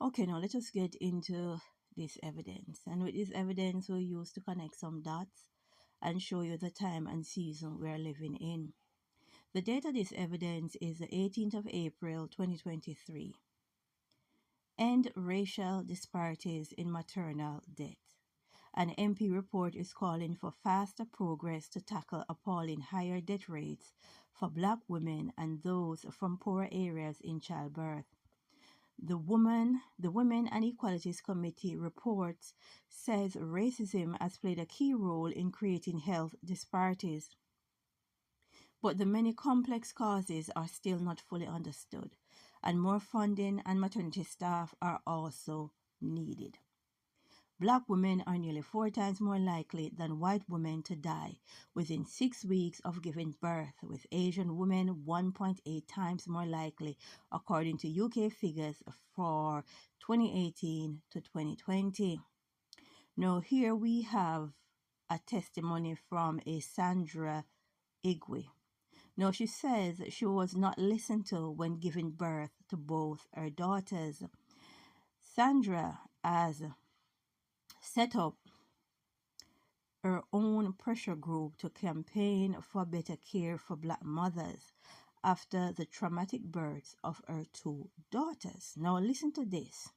Okay, now let us get into this evidence. And with this evidence, we'll use to connect some dots and show you the time and season we're living in. The date of this evidence is the 18th of April 2023. End racial disparities in maternal death. An MP report is calling for faster progress to tackle appalling higher death rates for Black women and those from poorer areas in childbirth. The Women and Equalities Committee report says racism has played a key role in creating health disparities, but the many complex causes are still not fully understood, and more funding and maternity staff are also needed. Black women are nearly 4 times more likely than white women to die within 6 weeks of giving birth, with Asian women 1.8 times more likely, according to UK figures for 2018 to 2020. Now, here we have a testimony from a Sandra Igwe. Now, she says she was not listened to when giving birth to both her daughters. Sandra has set up her own pressure group to campaign for better care for Black mothers after the traumatic births of her 2 daughters. Now, listen to this.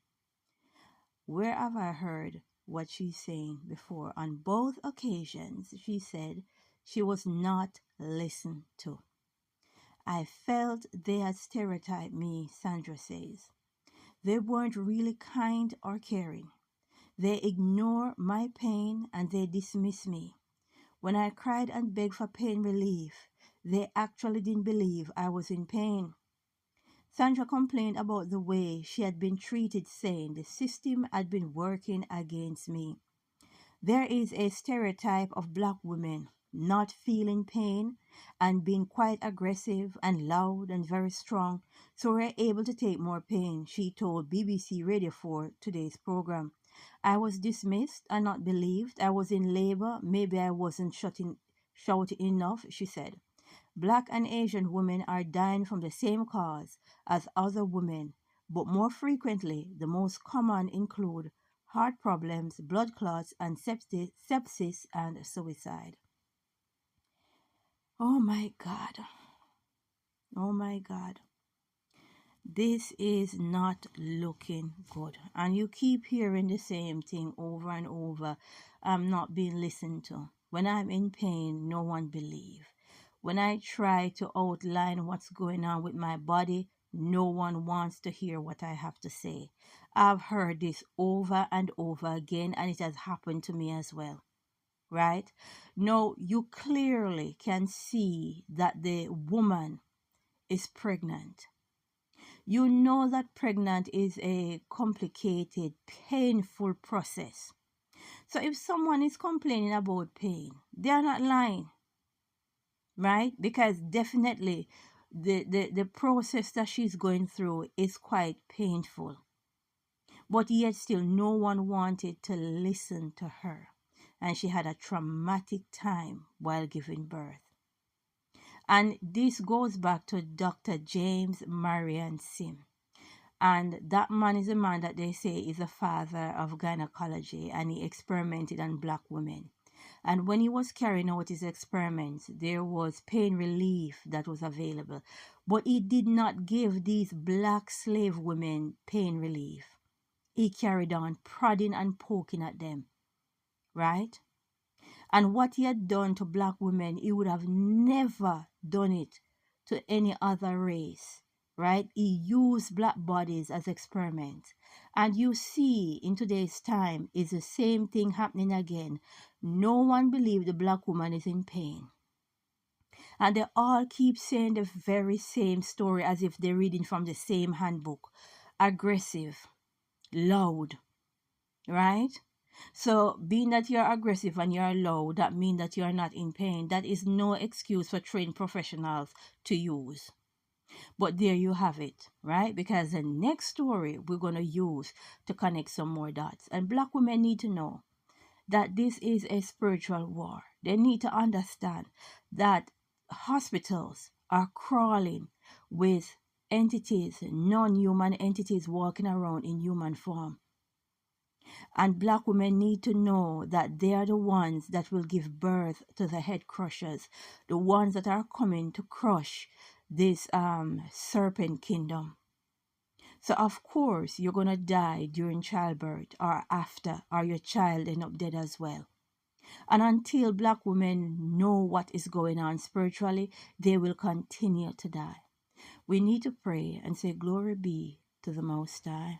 Where have I heard what she's saying before? On both occasions, she said she was not listened to. I felt they had stereotyped me, Sandra says. They weren't really kind or caring. They ignore my pain and they dismiss me. When I cried and begged for pain relief, they actually didn't believe I was in pain. Sandra complained about the way she had been treated, saying the system had been working against me. There is a stereotype of Black women not feeling pain and being quite aggressive and loud and very strong, so we're able to take more pain, she told BBC Radio 4 today's program. I was dismissed and not believed. I was in labor. Maybe I wasn't shouting enough, she said. Black and Asian women are dying from the same cause as other women, but more frequently, the most common include heart problems, blood clots, and sepsis and suicide. Oh my God. Oh my God. This is not looking good. And you keep hearing the same thing over and over. I'm not being listened to. When I'm in pain, no one believes. When I try to outline what's going on with my body, no one wants to hear what I have to say. I've heard this over and over again, and it has happened to me as well. Right? Now, you clearly can see that the woman is pregnant. You know that pregnant is a complicated, painful process. So if someone is complaining about pain, they are not lying, right? Because definitely the process that she's going through is quite painful. But yet still no one wanted to listen to her. And she had a traumatic time while giving birth. And this goes back to Dr. James Marion Sim. And that man is a man that they say is a father of gynecology, and he experimented on Black women. And when he was carrying out his experiments, there was pain relief that was available. But he did not give these Black slave women pain relief. He carried on prodding and poking at them, right? And what he had done to Black women, he would have never done it to any other race, right? He used Black bodies as experiments. And you see in today's time is the same thing happening again. No one believes the Black woman is in pain. And they all keep saying the very same story as if they're reading from the same handbook. Aggressive, loud, right? So being that you're aggressive and you're low, that means that you're not in pain. That is no excuse for trained professionals to use. But there you have it, right? Because the next story we're going to use to connect some more dots. And Black women need to know that this is a spiritual war. They need to understand that hospitals are crawling with entities, non-human entities walking around in human form. And black women need to know that they are the ones that will give birth to the head crushers, the ones that are coming to crush this serpent kingdom. So of course you're gonna die during childbirth or after, or your child end up dead as well. And until black women know what is going on spiritually, they will continue to die. We need to pray and say, Glory be to the Most High.